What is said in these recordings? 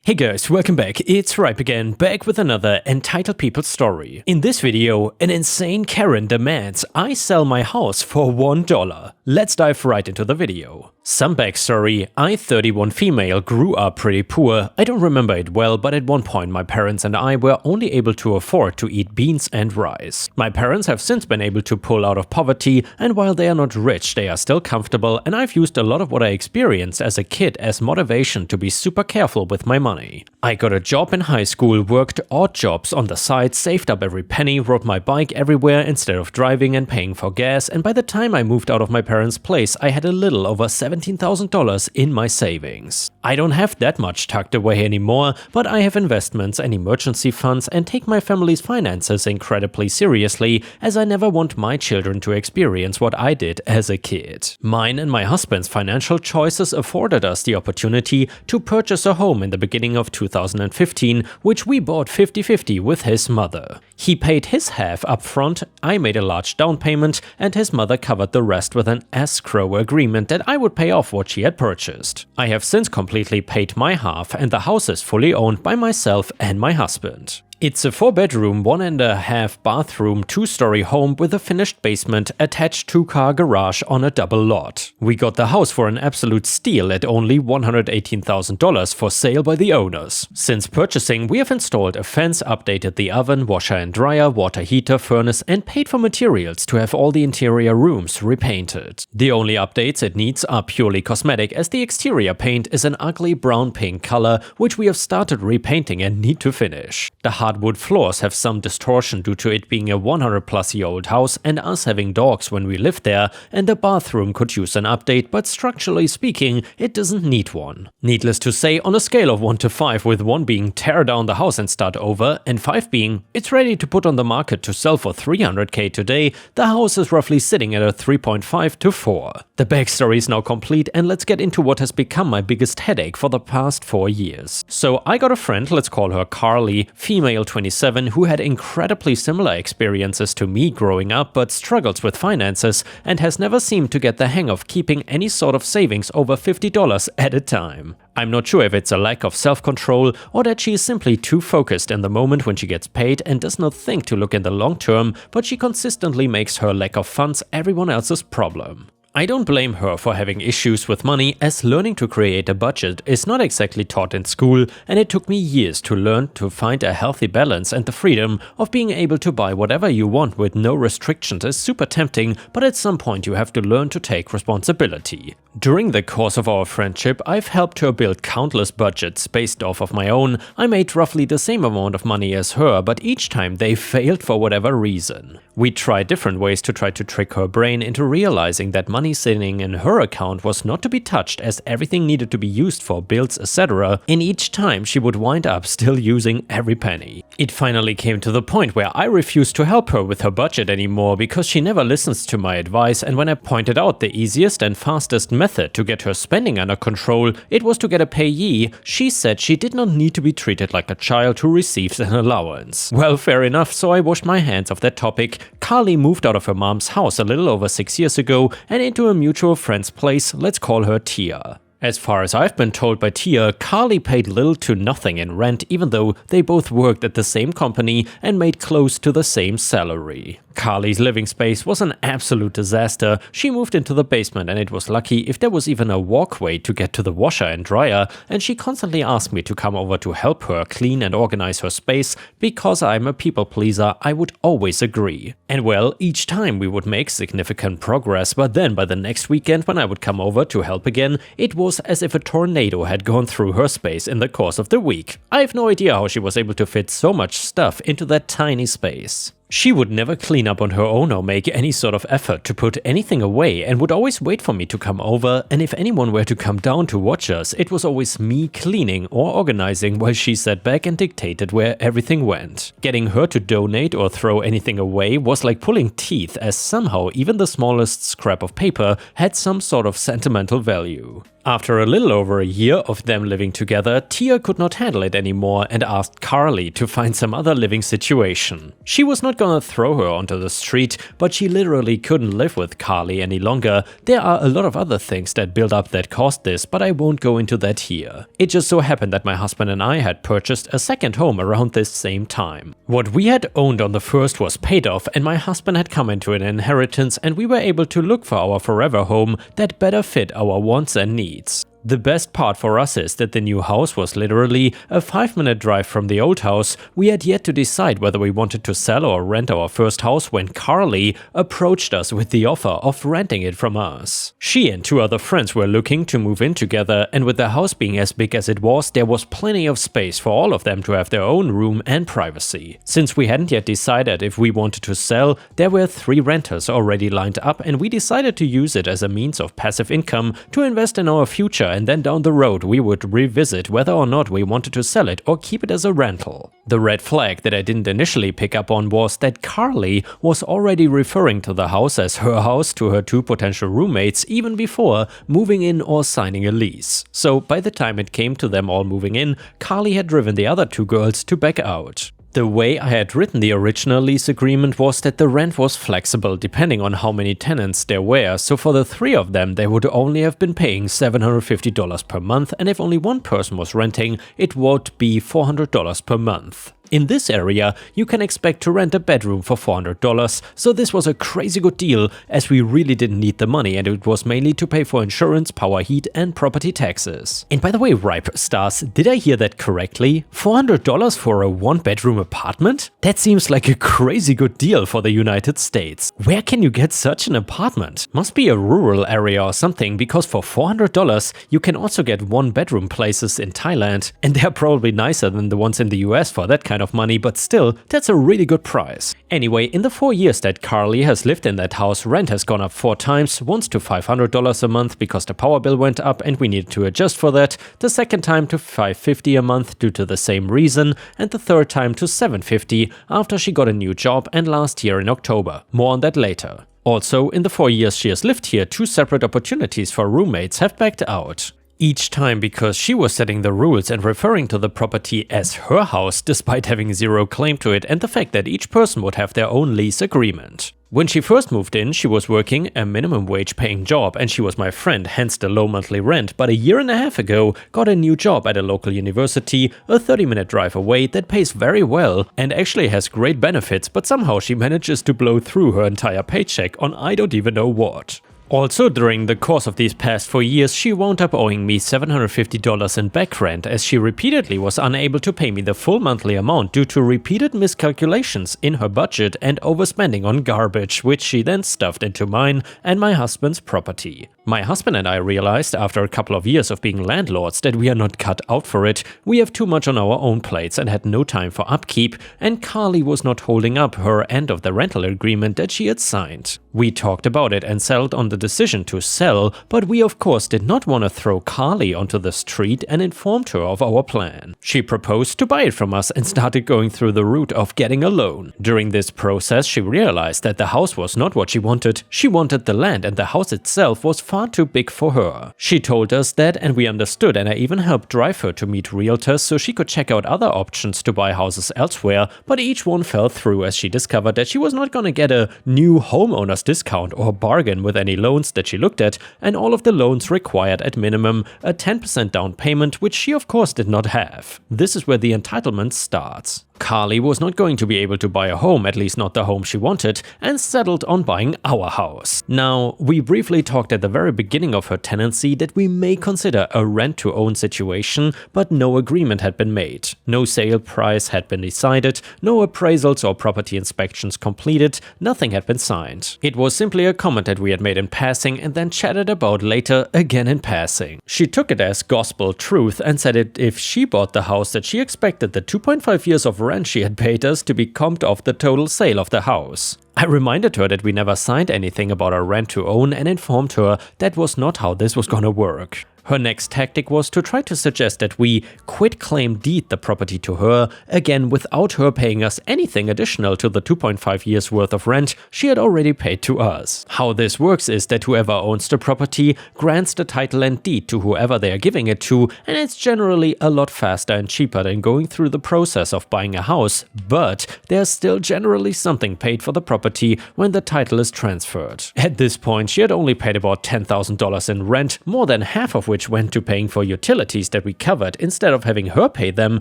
Hey guys, welcome back, it's Ripe again, back with another Entitled People story. In this video, an insane Karen demands I sell my house for $1. Let's dive right into the video. Some backstory: I, 31 female, grew up pretty poor. I don't remember it well, but at one point my parents and I were only able to afford to eat beans and rice. My parents have since been able to pull out of poverty, and while they are not rich, they are still comfortable, and I've used a lot of what I experienced as a kid as motivation to be super careful with my money. I got a job in high school, worked odd jobs on the side, saved up every penny, rode my bike everywhere instead of driving and paying for gas, and by the time I moved out of my parents' place, I had a little over $17,000 in my savings. I don't have that much tucked away anymore, but I have investments and emergency funds and take my family's finances incredibly seriously, as I never want my children to experience what I did as a kid. Mine and my husband's financial choices afforded us the opportunity to purchase a home in the beginning of 2015, which we bought 50-50 with his mother. He paid his half up front, I made a large down payment, and his mother covered the rest with an escrow agreement that I would pay off what she had purchased. I have since completely paid my half, and the house is fully owned by myself and my husband. It's a 4-bedroom, 1.5 bathroom, 2-story home with a finished basement, attached 2-car garage on a double lot. We got the house for an absolute steal at only $118,000 for sale by the owners. Since purchasing, we have installed a fence, updated the oven, washer and dryer, water heater, furnace, and paid for materials to have all the interior rooms repainted. The only updates it needs are purely cosmetic, as the exterior paint is an ugly brown-pink color, which we have started repainting and need to finish. The hardwood floors have some distortion due to it being a 100-plus-year-old house and us having dogs when we lived there, and the bathroom could use an update, but structurally speaking, it doesn't need one. Needless to say, on a scale of 1 to 5, with 1 being tear down the house and start over, and 5 being it's ready to put on the market to sell for $300K today, the house is roughly sitting at a 3.5 to 4. The backstory is now complete, and let's get into what has become my biggest headache for the past 4 years. So I got a friend, let's call her Carly, female 27, who had incredibly similar experiences to me growing up, but struggles with finances and has never seemed to get the hang of keeping any sort of savings over $50 at a time. I'm not sure if it's a lack of self-control or that she is simply too focused in the moment when she gets paid and does not think to look in the long term, but she consistently makes her lack of funds everyone else's problem. I don't blame her for having issues with money, as learning to create a budget is not exactly taught in school, and it took me years to learn to find a healthy balance, and the freedom of being able to buy whatever you want with no restrictions is super tempting, but at some point you have to learn to take responsibility. During the course of our friendship, I've helped her build countless budgets based off of my own. I made roughly the same amount of money as her, but each time they failed for whatever reason. We tried different ways to try to trick her brain into realizing that money sitting in her account was not to be touched, as everything needed to be used for bills, etc., and each time she would wind up still using every penny. It finally came to the point where I refused to help her with her budget anymore because she never listens to my advice, and when I pointed out the easiest and fastest method to get her spending under control, it was to get a payee, she said she did not need to be treated like a child who receives an allowance. Well, fair enough, so I washed my hands of that topic. Carly moved out of her mom's house a little over 6 years ago and into a mutual friend's place, let's call her Tia. As far as I've been told by Tia, Carly paid little to nothing in rent, even though they both worked at the same company and made close to the same salary. Carly's living space was an absolute disaster. She moved into the basement and it was lucky if there was even a walkway to get to the washer and dryer, and she constantly asked me to come over to help her clean and organize her space. Because I'm a people pleaser, I would always agree. And well, each time we would make significant progress, but then by the next weekend when I would come over to help again, it was as if a tornado had gone through her space in the course of the week. I have no idea how she was able to fit so much stuff into that tiny space. She would never clean up on her own or make any sort of effort to put anything away, and would always wait for me to come over, and if anyone were to come down to watch us, it was always me cleaning or organizing while she sat back and dictated where everything went. Getting her to donate or throw anything away was like pulling teeth, as somehow even the smallest scrap of paper had some sort of sentimental value. After a little over a year of them living together, Tia could not handle it anymore and asked Carly to find some other living situation. She was not gonna throw her onto the street, but she literally couldn't live with Carly any longer. There are a lot of other things that build up that caused this, but I won't go into that here. It just so happened that my husband and I had purchased a second home around this same time. What we had owned on the first was paid off, and my husband had come into an inheritance, and we were able to look for our forever home that better fit our wants and needs. The best part for us is that the new house was literally a 5-minute drive from the old house. We had yet to decide whether we wanted to sell or rent our first house when Carly approached us with the offer of renting it from us. She and 2 other friends were looking to move in together, and with the house being as big as it was, there was plenty of space for all of them to have their own room and privacy. Since we hadn't yet decided if we wanted to sell, there were 3 renters already lined up, and we decided to use it as a means of passive income to invest in our future, and then down the road we would revisit whether or not we wanted to sell it or keep it as a rental. The red flag that I didn't initially pick up on was that Carly was already referring to the house as her house to her 2 potential roommates even before moving in or signing a lease. So by the time it came to them all moving in, Carly had driven the other 2 girls to back out. The way I had written the original lease agreement was that the rent was flexible depending on how many tenants there were, so for the 3 of them they would only have been paying $750 per month, and if only one person was renting, it would be $400 per month. In this area, you can expect to rent a bedroom for $400, so this was a crazy good deal as we really didn't need the money and it was mainly to pay for insurance, power, heat and property taxes. And by the way, Ripe Stars, did I hear that correctly? $400 for a 1-bedroom apartment? That seems like a crazy good deal for the United States. Where can you get such an apartment? Must be a rural area or something, because for $400 you can also get 1-bedroom places in Thailand, and they're probably nicer than the ones in the US for that kind of money, but still, that's a really good price. Anyway, in the 4 years that Carly has lived in that house, rent has gone up 4 times, once to $500 a month because the power bill went up and we needed to adjust for that, the second time to $550 a month due to the same reason, and the third time to $750 after she got a new job and last year in October. More on that later. Also, in the 4 years she has lived here, 2 separate opportunities for roommates have backed out. Each time because she was setting the rules and referring to the property as her house despite having 0 claim to it, and the fact that each person would have their own lease agreement. When she first moved in, she was working a minimum wage paying job and she was my friend, hence the low monthly rent, but a year and a half ago got a new job at a local university a 30-minute drive away that pays very well and actually has great benefits, but somehow she manages to blow through her entire paycheck on I don't even know what. Also, during the course of these past 4 years, she wound up owing me $750 in back rent as she repeatedly was unable to pay me the full monthly amount due to repeated miscalculations in her budget and overspending on garbage, which she then stuffed into mine and my husband's property. My husband and I realized after a couple of years of being landlords that we are not cut out for it, we have too much on our own plates and had no time for upkeep, and Carly was not holding up her end of the rental agreement that she had signed. We talked about it and settled on the decision to sell, but we of course did not want to throw Carly onto the street and informed her of our plan. She proposed to buy it from us and started going through the route of getting a loan. During this process, she realized that the house was not what she wanted. She wanted the land and the house itself was far too big for her. She told us that and we understood, and I even helped drive her to meet realtors so she could check out other options to buy houses elsewhere, but each one fell through as she discovered that she was not going to get a new homeowner's discount or bargain with any loans that she looked at, and all of the loans required at minimum a 10% down payment, which she of course did not have. This is where the entitlement starts. Carly was not going to be able to buy a home, at least not the home she wanted, and settled on buying our house. Now, we briefly talked at the very beginning of her tenancy that we may consider a rent-to-own situation, but no agreement had been made. No sale price had been decided, no appraisals or property inspections completed, nothing had been signed. It was simply a comment that we had made in passing and then chatted about later again in passing. She took it as gospel truth and said that if she bought the house that she expected the 2.5 years of rent she had paid us to be comped off the total sale of the house. I reminded her that we never signed anything about our rent to own and informed her that was not how this was gonna work. Her next tactic was to try to suggest that we quit-claim deed the property to her, again without her paying us anything additional to the 2.5 years worth of rent she had already paid to us. How this works is that whoever owns the property grants the title and deed to whoever they are giving it to, and it's generally a lot faster and cheaper than going through the process of buying a house, but there's still generally something paid for the property when the title is transferred. At this point, she had only paid about $10,000 in rent, more than half of which went to paying for utilities that we covered instead of having her pay them,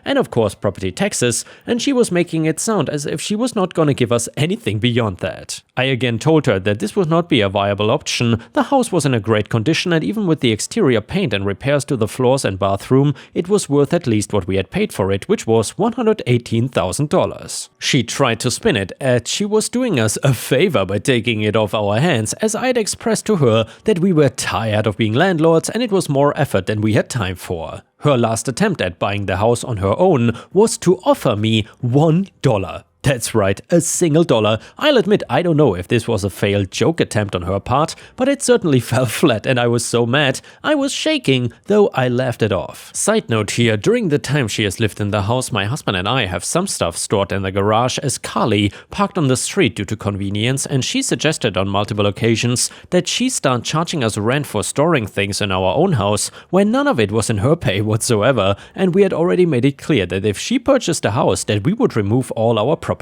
and of course property taxes, and she was making it sound as if she was not gonna give us anything beyond that. I again told her that this would not be a viable option. The house was in a great condition, and even with the exterior paint and repairs to the floors and bathroom, it was worth at least what we had paid for it, which was $118,000. She tried to spin it as she was doing us a favor by taking it off our hands, as I had expressed to her that we were tired of being landlords and it was more effort than we had time for. Her last attempt at buying the house on her own was to offer me $1. That's right, a single dollar. I'll admit I don't know if this was a failed joke attempt on her part, but it certainly fell flat and I was so mad. I was shaking, though I laughed it off. Side note here, during the time she has lived in the house, my husband and I have some stuff stored in the garage as Carly parked on the street due to convenience, and she suggested on multiple occasions that she start charging us rent for storing things in our own house when none of it was in her pay whatsoever, and we had already made it clear that if she purchased a house that we would remove all our property.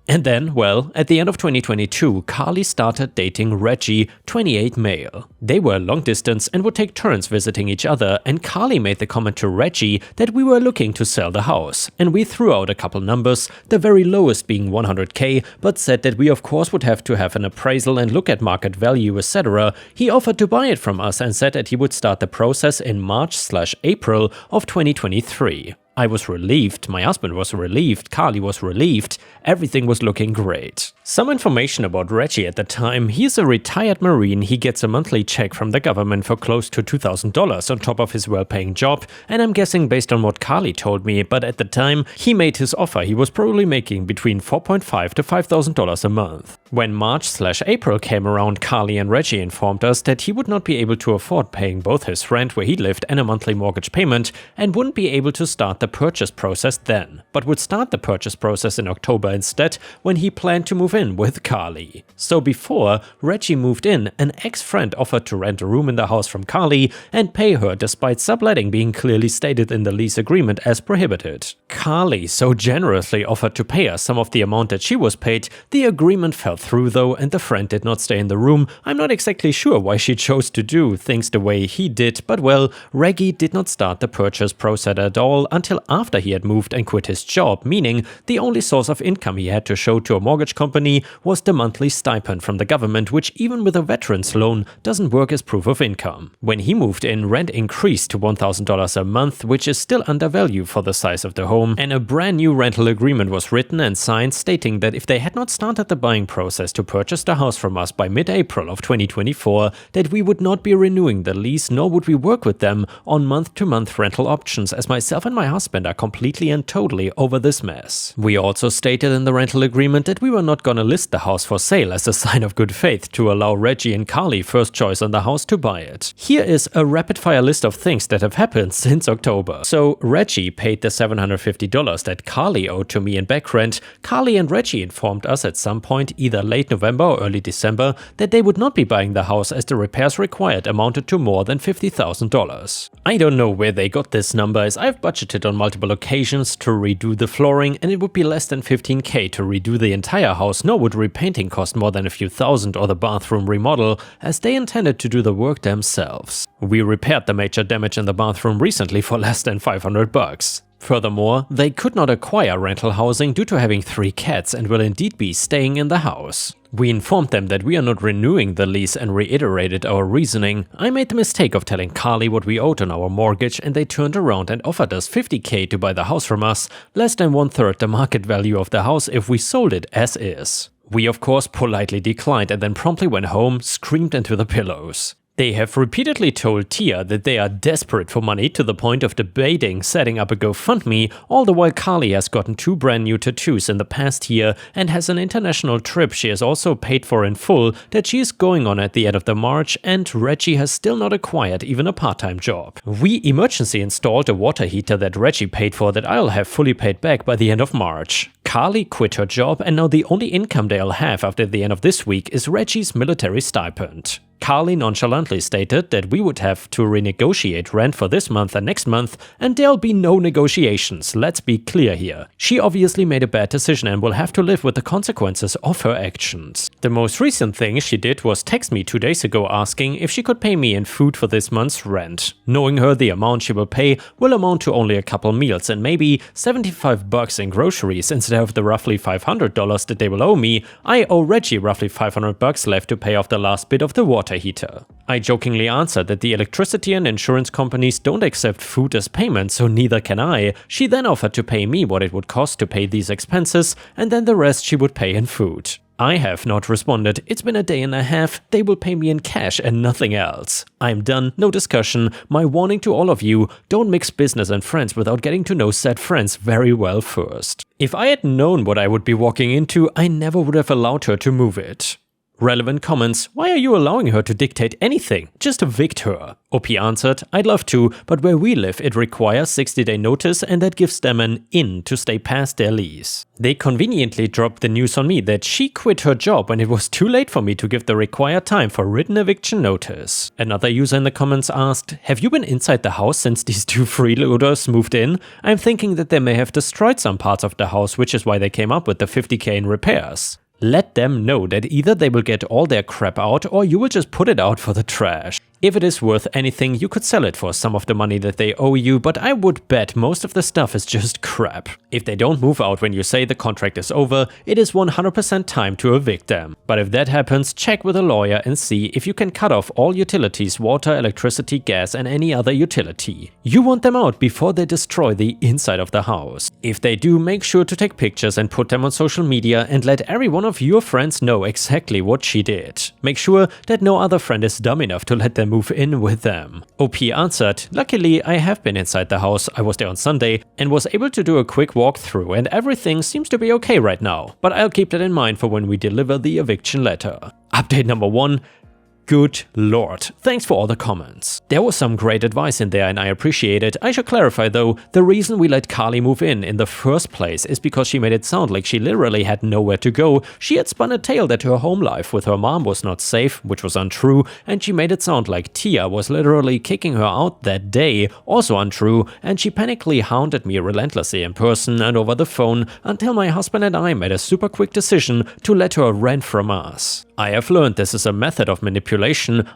And then, well, at the end of 2022, Carly started dating Reggie, 28 male. They were long distance and would take turns visiting each other, and Carly made the comment to Reggie that we were looking to sell the house, and we threw out a couple numbers, the very lowest being $100K, but said that we of course would have to have an appraisal and look at market value, etc. He offered to buy it from us and said that he would start the process in March/April of 2023. I was relieved, my husband was relieved, Carly was relieved, everything was looking great. Some information about Reggie at the time: he's a retired Marine, he gets a monthly check from the government for close to $2,000 on top of his well-paying job, and I'm guessing based on what Carly told me, but at the time he made his offer, he was probably making between $4,500 to $5,000 a month. When March/April came around, Carly and Reggie informed us that he would not be able to afford paying both his rent where he lived and a monthly mortgage payment, and wouldn't be able to start the purchase process then, but would start the purchase process in October instead, when he planned to move in with Carly. So before Reggie moved in, an ex-friend offered to rent a room in the house from Carly and pay her despite subletting being clearly stated in the lease agreement as prohibited. Carly so generously offered to pay us some of the amount that she was paid. The agreement fell through though, and the friend did not stay in the room. I'm not exactly sure why she chose to do things the way he did, but well, Reggie did not start the purchase process at all until after he had moved and quit his job, meaning the only source of income he had to show to a mortgage company was the monthly stipend from the government, which even with a veteran's loan doesn't work as proof of income. When he moved in, rent increased to $1,000 a month, which is still undervalued for the size of the home, and a brand new rental agreement was written and signed stating that if they had not started the buying process to purchase the house from us by mid-April of 2024, that we would not be renewing the lease, nor would we work with them on month-to-month rental options, as myself and my husband are completely and totally over this mess. We also stated in the rental agreement that we were not gonna list the house for sale as a sign of good faith to allow Reggie and Carly first choice on the house to buy it. Here is a rapid-fire list of things that have happened since October. So Reggie paid the $750 that Carly owed to me in back rent. Carly and Reggie informed us at some point, either late November or early December, that they would not be buying the house as the repairs required amounted to more than $50,000. I don't know where they got this number, as I've budgeted on multiple occasions to redo the flooring, and it would be less than $15K to redo the entire house, nor would repainting cost more than a few thousand or the bathroom remodel, as they intended to do the work themselves. We repaired the major damage in the bathroom recently for less than $500. Furthermore, they could not acquire rental housing due to having 3 cats and will indeed be staying in the house. We informed them that we are not renewing the lease and reiterated our reasoning. I made the mistake of telling Carly what we owed on our mortgage, and they turned around and offered us $50K to buy the house from us, less than 1/3 the market value of the house if we sold it as is. We of course politely declined and then promptly went home, screamed into the pillows. They have repeatedly told Tia that they are desperate for money to the point of debating setting up a GoFundMe, all the while Carly has gotten 2 brand new tattoos in the past year and has an international trip she has also paid for in full that she is going on at the end of the March, and Reggie has still not acquired even a part-time job. We emergency installed a water heater that Reggie paid for that I'll have fully paid back by the end of March. Carly quit her job and now the only income they'll have after the end of this week is Reggie's military stipend. Carly nonchalantly stated that we would have to renegotiate rent for this month and next month, and there'll be no negotiations, let's be clear here. She obviously made a bad decision and will have to live with the consequences of her actions. The most recent thing she did was text me 2 days ago asking if she could pay me in food for this month's rent. Knowing her, the amount she will pay will amount to only a couple meals and maybe $75 in groceries instead of the roughly $500 that they will owe me. I owe Reggie roughly $500 left to pay off the last bit of the water heater. I jokingly answered that the electricity and insurance companies don't accept food as payment, so neither can I. She then offered to pay me what it would cost to pay these expenses, and then the rest she would pay in food. I have not responded. It's been a day and a half. They will pay me in cash and nothing else. I'm done. No discussion. My warning to all of you, don't mix business and friends without getting to know said friends very well first. If I had known what I would be walking into, I never would have allowed her to move it. Relevant comments: why are you allowing her to dictate anything? Just evict her. OP answered, I'd love to, but where we live it requires 60-day notice and that gives them an in to stay past their lease. They conveniently dropped the news on me that she quit her job when it was too late for me to give the required time for written eviction notice. Another user in the comments asked, have you been inside the house since these 2 freeloaders moved in? I'm thinking that they may have destroyed some parts of the house, which is why they came up with the $50K in repairs. Let them know that either they will get all their crap out or you will just put it out for the trash. If it is worth anything, you could sell it for some of the money that they owe you, but I would bet most of the stuff is just crap. If they don't move out when you say the contract is over, it is 100% time to evict them. But if that happens, check with a lawyer and see if you can cut off all utilities, water, electricity, gas and any other utility. You want them out before they destroy the inside of the house. If they do, make sure to take pictures and put them on social media and let every one of your friends know exactly what she did. Make sure that no other friend is dumb enough to let them move in with them. OP answered, luckily I have been inside the house, I was there on Sunday and was able to do a quick walkthrough and everything seems to be okay right now, but I'll keep that in mind for when we deliver the eviction letter. Update number 1. Good lord. Thanks for all the comments. There was some great advice in there and I appreciate it. I should clarify though, the reason we let Carly move in the first place is because she made it sound like she literally had nowhere to go. She had spun a tale that her home life with her mom was not safe, which was untrue, and she made it sound like Tia was literally kicking her out that day, also untrue, and she panically hounded me relentlessly in person and over the phone until my husband and I made a super quick decision to let her rent from us. I have learned this is a method of manipulation.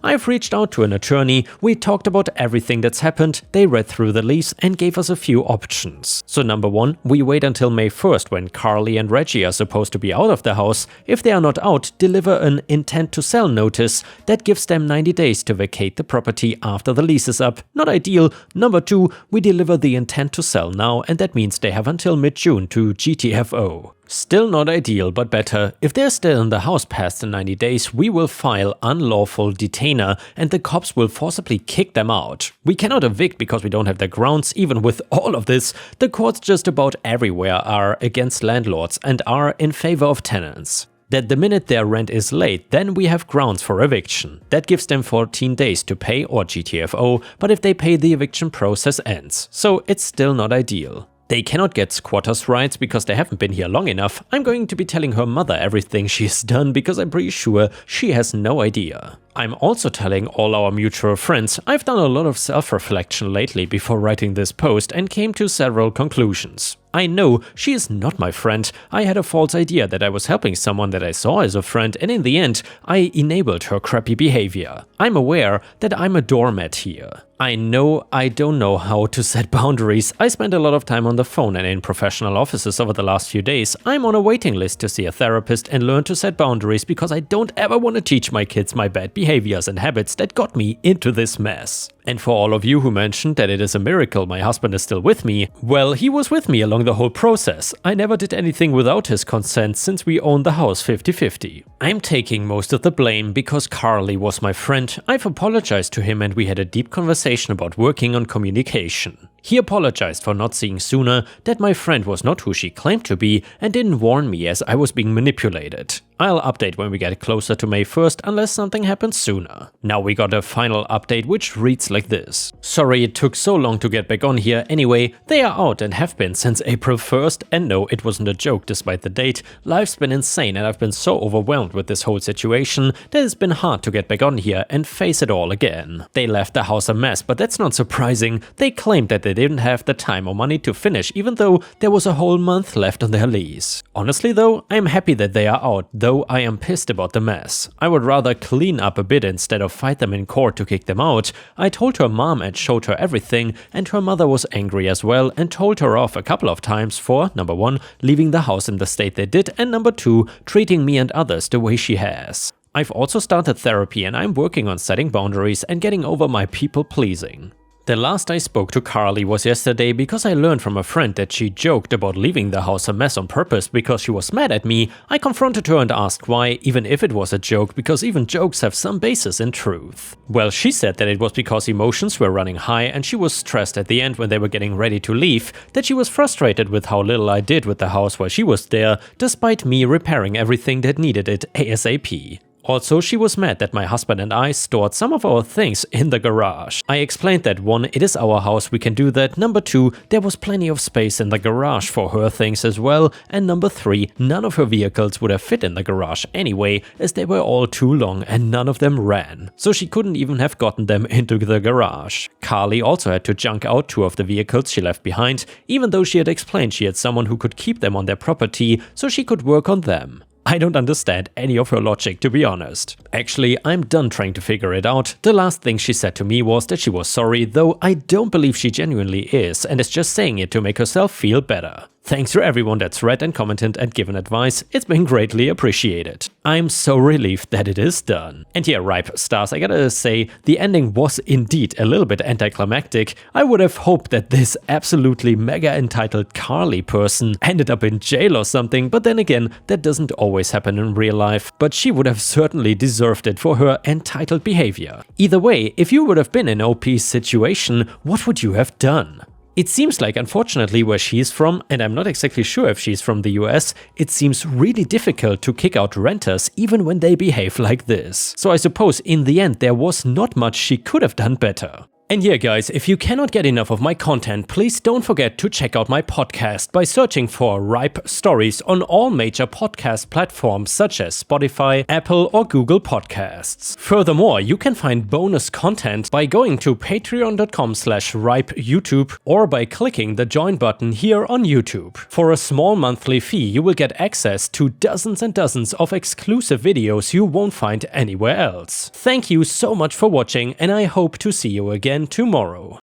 I've reached out to an attorney, we talked about everything that's happened, they read through the lease and gave us a few options. So number 1, we wait until May 1st when Carly and Reggie are supposed to be out of the house. If they are not out, deliver an intent to sell notice. That gives them 90 days to vacate the property after the lease is up. Not ideal. Number 2, we deliver the intent to sell now and that means they have until mid-June to GTFO. Still not ideal, but better. If they're still in the house past the 90 days, we will file unlawful detainer and the cops will forcibly kick them out. We cannot evict because we don't have the grounds. Even with all of this, the courts just about everywhere are against landlords and are in favor of tenants. That the minute their rent is late, then we have grounds for eviction. That gives them 14 days to pay or GTFO, but if they pay, the eviction process ends. So it's still not ideal. They cannot get squatters' rights because they haven't been here long enough. I'm going to be telling her mother everything she's done because I'm pretty sure she has no idea. I'm also telling all our mutual friends. I've done a lot of self-reflection lately before writing this post and came to several conclusions. I know she is not my friend. I had a false idea that I was helping someone that I saw as a friend and in the end, I enabled her crappy behavior. I'm aware that I'm a doormat here. I know I don't know how to set boundaries. I spent a lot of time on the phone and in professional offices over the last few days. I'm on a waiting list to see a therapist and learn to set boundaries because I don't ever want to teach my kids my bad behaviors and habits that got me into this mess. And for all of you who mentioned that it is a miracle my husband is still with me, well, he was with me along the whole process. I never did anything without his consent since we own the house 50-50. I'm taking most of the blame because Carly was my friend. I've apologized to him and we had a deep conversation about working on communication. He apologized for not seeing sooner that my friend was not who she claimed to be and didn't warn me as I was being manipulated. I'll update when we get closer to May 1st unless something happens sooner. Now we got a final update which reads like this. Sorry it took so long to get back on here. Anyway, they are out and have been since April 1st, and no, it wasn't a joke despite the date. Life's been insane and I've been so overwhelmed with this whole situation that it's been hard to get back on here and face it all again. They left the house a mess, but that's not surprising. They claimed that they didn't have the time or money to finish even though there was a whole month left on their lease. Honestly though, I'm happy that they are out, though I am pissed about the mess. I would rather clean up a bit instead of fight them in court to kick them out. I told her mom and showed her everything, and her mother was angry as well and told her off a couple of times for, number 1, leaving the house in the state they did, and number 2, treating me and others the way she has. I've also started therapy and I'm working on setting boundaries and getting over my people pleasing. The last I spoke to Carly was yesterday because I learned from a friend that she joked about leaving the house a mess on purpose because she was mad at me. I confronted her and asked why, even if it was a joke, because even jokes have some basis in truth. Well, she said that it was because emotions were running high and she was stressed at the end when they were getting ready to leave, that she was frustrated with how little I did with the house while she was there, despite me repairing everything that needed it ASAP. Also, she was mad that my husband and I stored some of our things in the garage. I explained that 1, it is our house, we can do that, number 2, there was plenty of space in the garage for her things as well, and number 3, none of her vehicles would have fit in the garage anyway, as they were all too long and none of them ran, so she couldn't even have gotten them into the garage. Carly also had to junk out 2 of the vehicles she left behind, even though she had explained she had someone who could keep them on their property so she could work on them. I don't understand any of her logic, to be honest. Actually, I'm done trying to figure it out. The last thing she said to me was that she was sorry, though I don't believe she genuinely is and is just saying it to make herself feel better. Thanks to everyone that's read and commented and given advice, it's been greatly appreciated. I'm so relieved that it is done. And yeah, Ripe Stars, I gotta say, the ending was indeed a little bit anticlimactic. I would have hoped that this absolutely mega entitled Carly person ended up in jail or something, but then again, that doesn't always happen in real life. But she would have certainly deserved it for her entitled behavior. Either way, if you would have been in OP's situation, what would you have done? It seems like, unfortunately, where she's from, and I'm not exactly sure if she's from the US, it seems really difficult to kick out renters even when they behave like this. So I suppose in the end there was not much she could have done better. And yeah guys, if you cannot get enough of my content, please don't forget to check out my podcast by searching for Ripe Stories on all major podcast platforms such as Spotify, Apple or Google Podcasts. Furthermore, you can find bonus content by going to patreon.com/ripeyoutube or by clicking the join button here on YouTube. For a small monthly fee, you will get access to dozens and dozens of exclusive videos you won't find anywhere else. Thank you so much for watching and I hope to see you again tomorrow.